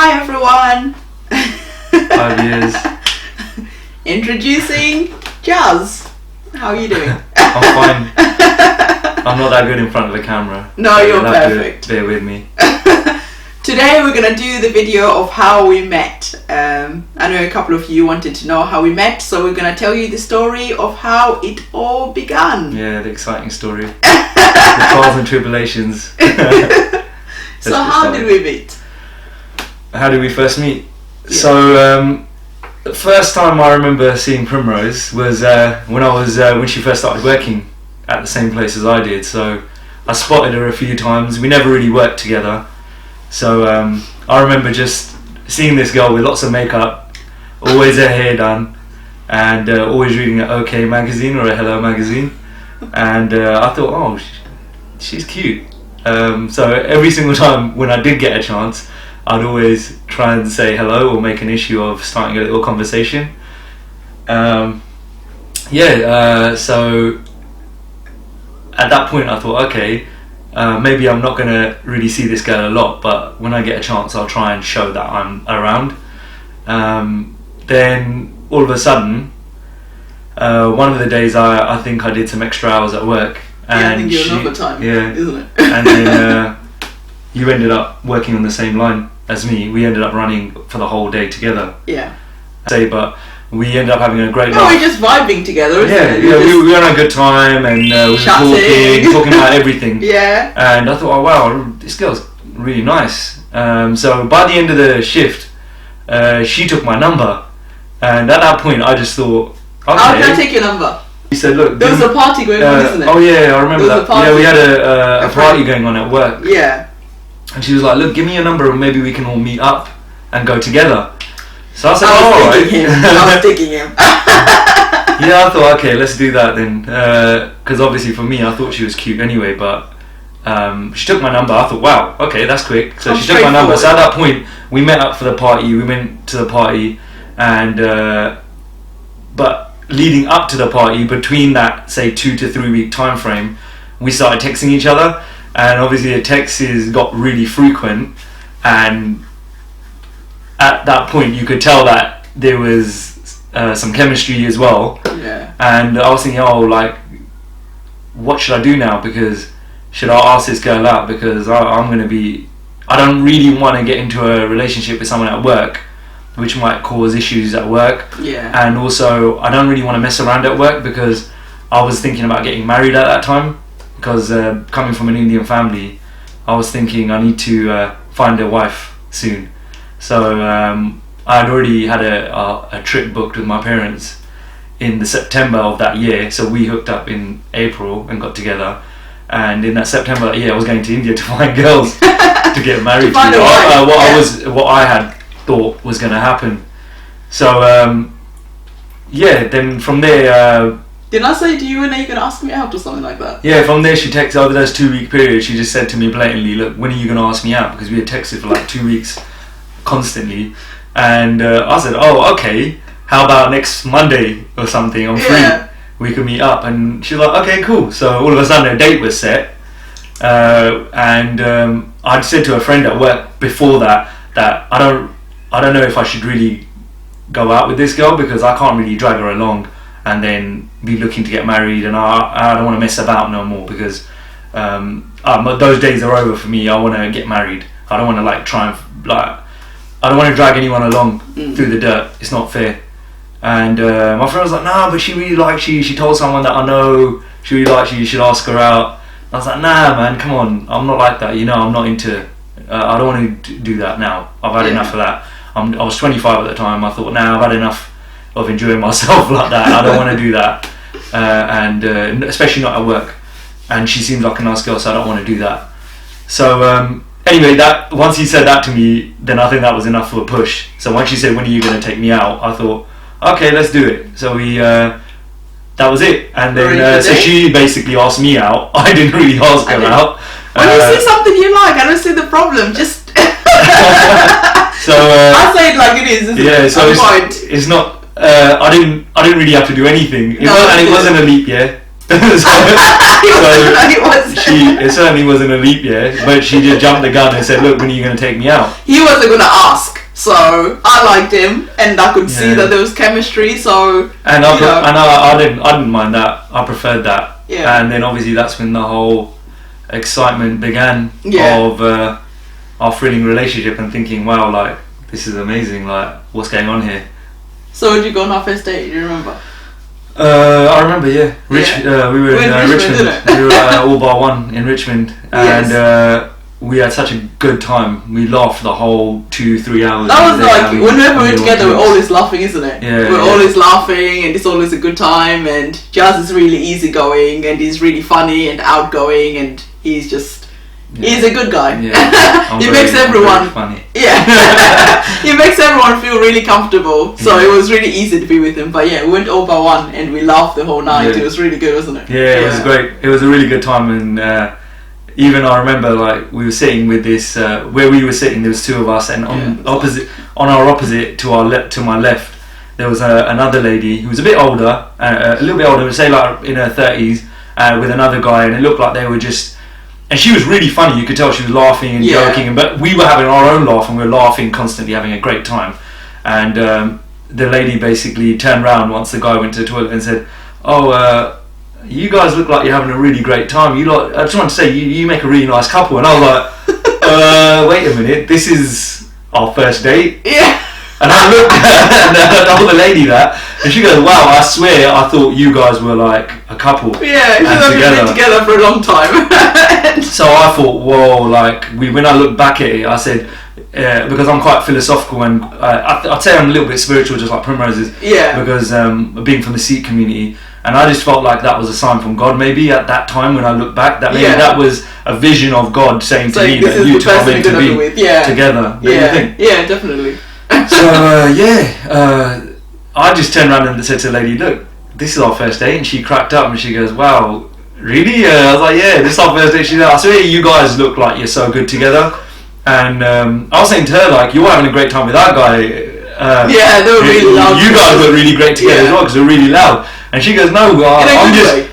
Hi everyone! 5 years. Introducing Jazz. How are you doing? I'm fine. I'm not that good in front of the camera. No, so you're you'll have perfect. to bear with me. Today we're gonna do the video of how we met. I know a couple of you wanted to know how we met, so we're gonna tell you the story of how it all began. Yeah, the exciting story. The trials and tribulations. So how did we meet? How did we first meet? Yeah. So the first time I remember seeing Primrose was when she first started working at the same place as I did. So I spotted her a few times. We never really worked together. So I remember just seeing this girl with lots of makeup, always her hair done, and always reading an OK magazine or a Hello magazine. And I thought, oh, she's cute. So every single time when I did get a chance, I'd always try and say hello or make an issue of starting a little conversation. So at that point I thought, okay, maybe I'm not going to really see this girl a lot, but when I get a chance I'll try and show that I'm around. Then all of a sudden, one of the days I think I did some extra hours at work. And I think you're overtime, isn't it? And then you ended up working on the same line as me. We ended up running for the whole day together. Yeah. But we ended up having a great No, laugh. we're just vibing together, isn't it? We were on a good time, and we were talking about everything. Yeah. And I thought, oh wow, this girl's really nice. So by the end of the shift, she took my number, and at that point I just thought, okay. How did I take your number? He said, look, there was a party going on, isn't it? Oh yeah, I remember that. Yeah, we had a party party going on at work. Yeah. And she was like, look, give me your number and maybe we can all meet up and go together. So I said, I was thinking him. I was thinking him. Yeah, I thought, okay, let's do that then. Because obviously for me, I thought she was cute anyway, but she took my number. I thought, wow, okay, that's quick. So she took my number. So at that point, we met up for the party. We went to the party, and but leading up to the party, between that, say, 2 to 3 week time frame, we started texting each other. And obviously the texts got really frequent, and at that point you could tell that there was some chemistry as well. Yeah. And I was thinking, oh, like, what should I do now? Because should I ask this girl out? Because I don't really want to get into a relationship with someone at work, which might cause issues at work. Yeah. And also I don't really want to mess around at work, because I was thinking about getting married at that time. Because coming from an Indian family, I was thinking I need to find a wife soon. So I'd already had a trip booked with my parents in the September of that year. So we hooked up in April and got together. And in that September that year, I was going to India to find girls to get married to. What I had thought was going to happen. So then from there. Didn't I say to you, when are you going to ask me out or something like that? Yeah, from there she texted, over those 2 week period, she just said to me blatantly, look, when are you going to ask me out? Because we had texted for like 2 weeks constantly. And I said, oh, okay, how about next Monday or something? I'm free. We could meet up. And she was like, okay, cool. So all of a sudden a date was set. And I'd said to a friend at work before that I don't know if I should really go out with this girl, because I can't really drag her along and then be looking to get married, and I don't want to mess about no more, because those days are over for me. I want to get married. I don't want to I don't want to drag anyone along through the dirt. It's not fair. And my friend was like, nah, but she really likes you. She told someone that I know she really likes you. You should ask her out. I was like, nah, man, come on. I'm not like that. I'm not into. I don't want to do that now. I've had enough of that. I was 25 at the time. I thought, nah, I've had enough of enjoying myself like that. I don't want to do that, and especially not at work. And she seems like a nice girl, so I don't want to do that. So anyway, that once he said that to me, then I think that was enough for a push. So once she said, when are you going to take me out, I thought, okay, let's do it. So we that was it. And then so she basically asked me out. I didn't really ask her out. When you see something you like, I don't see the problem. Just so I say it like it is. So it's not. I didn't really have to do anything. It wasn't a leap year. It certainly wasn't a leap year, but she just jumped the gun and said, look, when are you going to take me out? He wasn't going to ask. So I liked him, and I could see that there was chemistry. So I didn't mind that. I preferred that. Yeah. And then obviously that's when the whole excitement began of our thrilling relationship, and thinking, wow, like this is amazing. Like, what's going on here? So did you go on our first date? Do you remember? I remember, yeah. We were in Richmond. We were all bar one in Richmond, and we had such a good time. We laughed the whole 2-3 hours. That was like, whenever we're together, we're always laughing, isn't it? Yeah, we're always laughing, and it's always a good time. And Jazz is really easygoing, and he's really funny and outgoing, and he's just he's a good guy. Yeah. He makes everyone funny. Yeah, he makes everyone feel really comfortable. So it was really easy to be with him. But yeah, we went all by one, and we laughed the whole night. It was really good, wasn't it? Yeah, it was great. It was a really good time, and even I remember, like, we were sitting with this where we were sitting. There was two of us, and on our opposite to my left, there was another lady who was a bit older, a little bit older, say like in her 30s, with another guy, and it looked like they were just. And she was really funny. You could tell she was laughing and joking, but we were having our own laugh, and we were laughing constantly, having a great time. And the lady basically turned around once the guy went to the toilet and said, "Oh, you guys look like you're having a really great time. I just want to say, you make a really nice couple." And I was like, wait a minute, this is our first date? Yeah. And I looked and I told the lady that, and she goes, "Wow, I swear I thought you guys were like a couple." Yeah, she's been together for a long time. So I thought, whoa, like, when I looked back at it, I said, because I'm quite philosophical, and I'd say I'm a little bit spiritual, just like Primrose is, because being from the Sikh community, and I just felt like that was a sign from God, maybe at that time when I look back, that maybe that was a vision of God saying to me that you two are meant to be together. Yeah, definitely. So I just turned around and said to the lady, "Look, this is our first date," and she cracked up and she goes, "Wow, really?" I was like, "Yeah, this is our first date." She's like, "I swear you guys look like you're so good together." And I was saying to her, like, "You're having a great time with that guy." They were really loud. You guys were really great together as well, because they're really loud. And she goes, "No,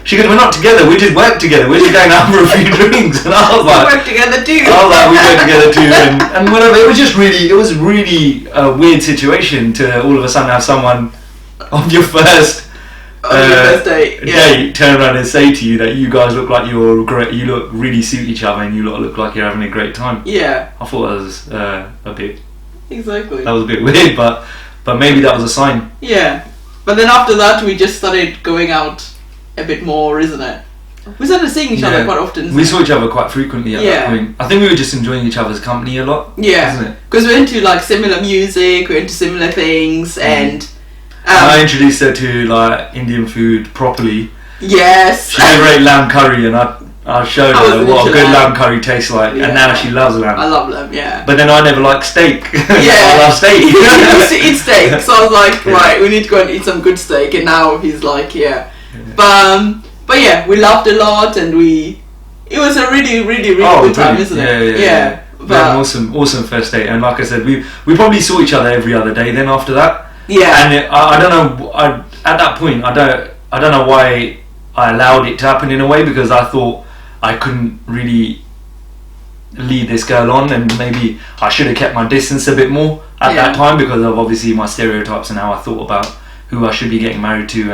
she goes, we're not together, we just work together, we're just going out for a few drinks." And I was like, we work together too. I was like, we work together too, and whatever. It was really a weird situation to all of a sudden have someone on your first date turn around and say to you that you guys look like you're great, you look really suit each other, and you look like you're having a great time. Yeah. I thought that was a bit. Exactly. That was a bit weird, but maybe that was a sign. Yeah. But then after that, we just started going out a bit more, isn't it? We started seeing each other quite often. We saw each other quite frequently at that point. I think we were just enjoying each other's company a lot. Yeah. Isn't it? Because we're into like similar music, we're into similar things, and I introduced her to like Indian food properly. Yes. She never ate lamb curry, and I showed her what a good lamb curry tastes like, and now she loves lamb. I love lamb, yeah. But then I never liked steak. Yeah. I love steak. He used to eat steak, so I was like, right, we need to go and eat some good steak, and now he's like, But yeah, we laughed a lot, and it was a really, really, really good time, isn't it? Yeah. But an awesome first date, and like I said, we probably saw each other every other day then after that. Yeah. And I don't know, at that point, I don't know why I allowed it to happen in a way, because I thought I couldn't really lead this girl on, and maybe I should have kept my distance a bit more at that time, because of obviously my stereotypes and how I thought about who I should be getting married to,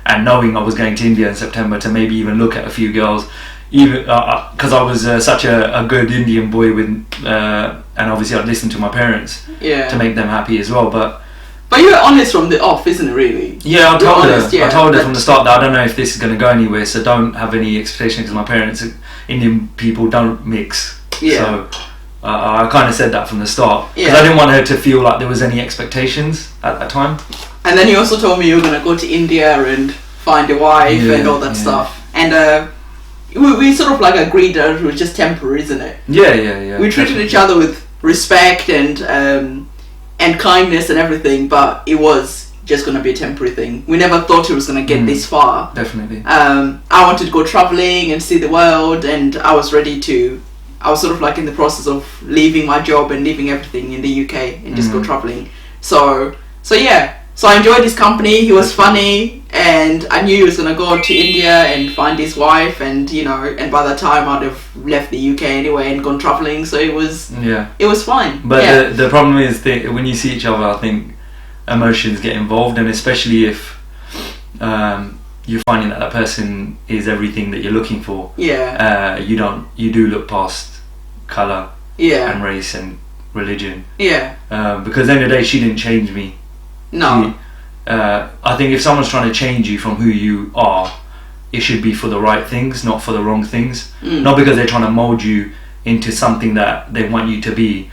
and knowing I was going to India in September to maybe even look at a few girls, even because I was such a good Indian boy with, and obviously I'd listen to my parents to make them happy as well, But you were honest from the off, isn't it, really? Yeah, I told her from the start that I don't know if this is going to go anywhere, so don't have any expectations, because my parents, Indian people, don't mix. Yeah. So I kind of said that from the start, because I didn't want her to feel like there was any expectations at that time. And then you also told me you were going to go to India and find a wife and all that stuff. And we sort of like agreed that it was just temporary, isn't it? Yeah. We treated each other with respect and kindness and everything, but it was just going to be a temporary thing. We never thought it was going to get this far. Definitely. I wanted to go traveling and see the world, and I was sort of like in the process of leaving my job and leaving everything in the UK and just go traveling. So I enjoyed his company. He was funny. And I knew he was gonna go to India and find his wife, and you know, and by the time I'd have left the UK anyway and gone traveling, so it was fine. But the problem is that when you see each other, I think emotions get involved, and especially if you're finding that person is everything that you're looking for. You do look past colour and race and religion. Because at the end of the day, she didn't change me. No. I think if someone's trying to change you from who you are, it should be for the right things, not for the wrong things. Not because they're trying to mold you into something that they want you to be,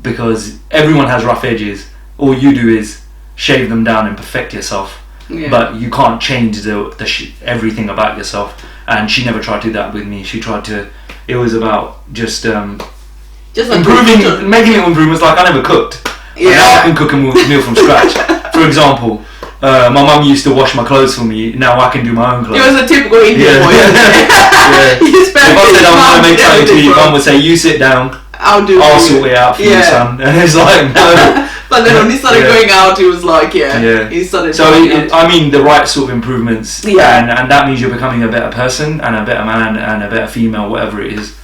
because everyone has rough edges. All you do is shave them down and perfect yourself, but you can't change everything about yourself. And she never tried to do that with me. She tried to, it was about just improving, making little improvements. Like, I never cooked. Now I can cook a meal from scratch. For example, my mum used to wash my clothes for me. Now I can do my own clothes. It was a typical Indian boy. If I said I want to make something to me, mum would say, "You sit down. I'll sort it out for you, son." And it's like, no. But then when he started going out, he was like, he started. So I mean, the right sort of improvements, and that means you're becoming a better person and a better man and a better female, whatever it is.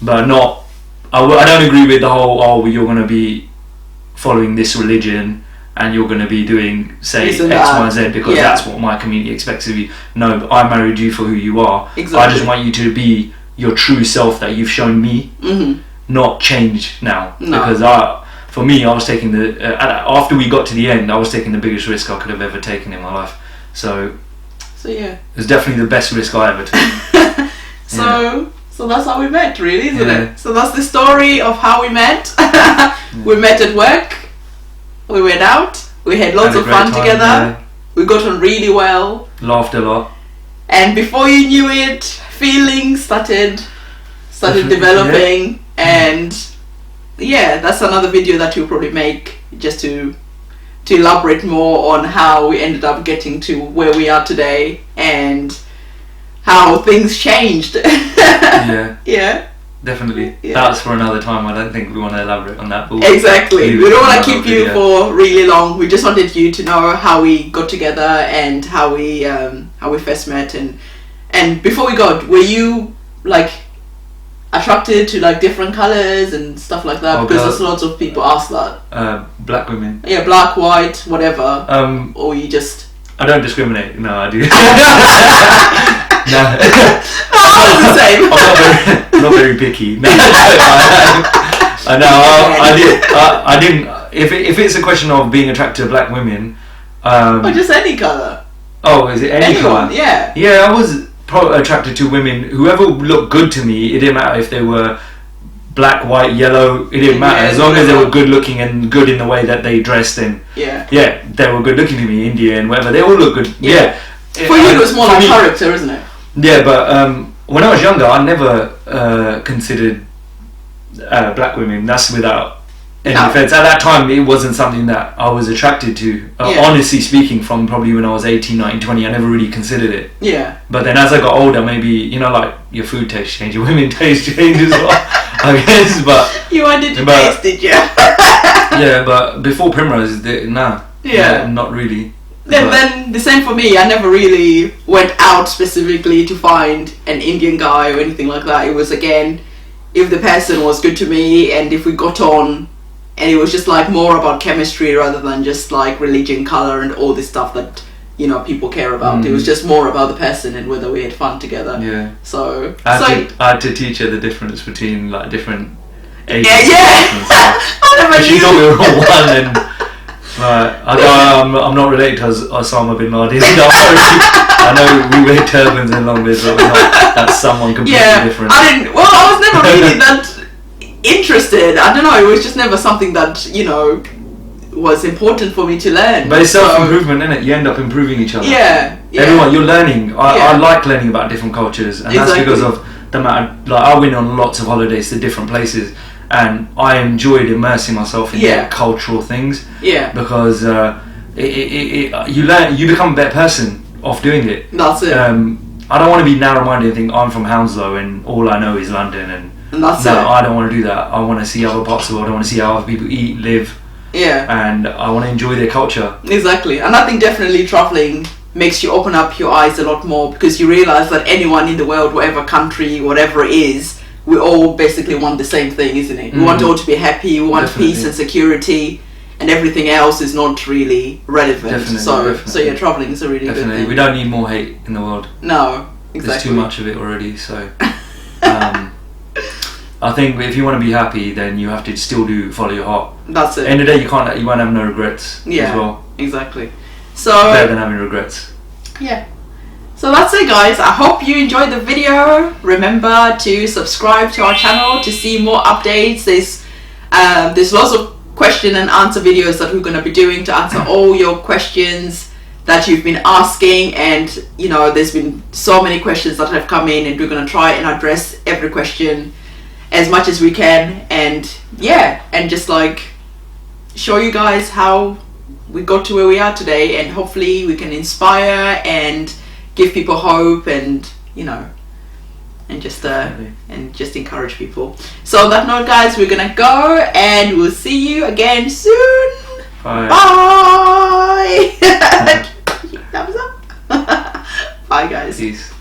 But not. I don't agree with the whole. You're going to be following this religion, and you're going to be doing, say, X, Y, Z, because that's what my community expects of you. No, but I married you for who you are. Exactly. I just want you to be your true self that you've shown me, not change now. No. Because for me, I was taking after we got to the end, I was taking the biggest risk I could have ever taken in my life. So it was definitely the best risk I ever took. So that's how we met, really, isn't it? So that's the story of how we met. We met at work. We went out. We had lots of fun together. We got on really well. Laughed a lot. And before you knew it, feelings started developing. And that's another video that we'll probably make, just to elaborate more on how we ended up getting to where we are today and how things changed. Definitely. That's for another time. I don't think we want to elaborate on that. Exactly. We don't want to keep you for really long. We just wanted you to know how we got together and how we first met. And before we got, were you like attracted to like different colours and stuff like that? Because there's lots of people ask that. Black women. Yeah, black, white, whatever. Or you just. I don't discriminate. No, I do. No, I'm the same. I'm not very picky. No, I didn't. If it's a question of being attracted to black women, or just any colour. Oh, is it any colour? Yeah. Yeah, I was attracted to women. Whoever looked good to me. It didn't matter if they were black, white, yellow. It didn't matter as long as they were good looking and good in the way that they dressed. And they were good looking to me. Indian, whatever. They all look good. Yeah. For you, it was more like character, isn't it? Yeah, but when I was younger, I never considered black women. That's without any offence. At that time, it wasn't something that I was attracted to. Honestly speaking, from probably when I was 18, 19, 20, I never really considered it. Yeah. But then as I got older, maybe, like your food taste change, your women taste change as well, I guess. But you wanted to taste it, yeah, but before Primrose, not really. Then the same for me. I never really went out specifically to find an Indian guy or anything like that. It was, again, if the person was good to me and if we got on, and it was just like more about chemistry rather than just like religion, colour and all this stuff that people care about. It was just more about the person and whether we had fun together. Yeah. So I had to teach her the difference between like different ages. She thought we were all one, and I'm not related to Osama bin Laden. I know we wear turbans and long beards, but that's someone completely different. I was never really that interested. I don't know, it was just never something that was important for me to learn. But it's self-improvement, isn't it? You end up improving each other. Everyone, you're learning. I like learning about different cultures, and that's because of the matter. Like, I went on lots of holidays to different places, and I enjoyed immersing myself in their cultural things. Yeah. Because you learn, you become a better person off doing it. That's it. I don't want to be narrow-minded and think I'm from Hounslow and all I know is London, and that's it. I don't want to do that. I want to see other parts of the world. I want to see how other people eat, live. Yeah. And I want to enjoy their culture. Exactly. And I think definitely travelling makes you open up your eyes a lot more, because you realize that anyone in the world, whatever country, whatever it is, we all basically want the same thing, isn't it? We want all to be happy, we want peace and security, and everything else is not really relevant. So yeah, traveling is a really good thing. We don't need more hate in the world. No, exactly. There's too much of it already, so I think if you want to be happy, then you have to still follow your heart. That's it. End of the day, you won't have no regrets as well. Exactly. So better than having regrets. Yeah. So that's it, guys. I hope you enjoyed the video. Remember to subscribe to our channel to see more updates. There's lots of question and answer videos that we're going to be doing to answer all your questions that you've been asking, and you know, there's been so many questions that have come in, and we're going to try and address every question as much as we can, and yeah, and just like show you guys how we got to where we are today, and hopefully we can inspire and give people hope, and you know, and just encourage people. So on that note, guys, we're gonna go, and we'll see you again soon. Bye. Bye. Thumbs up. Bye, guys. Peace.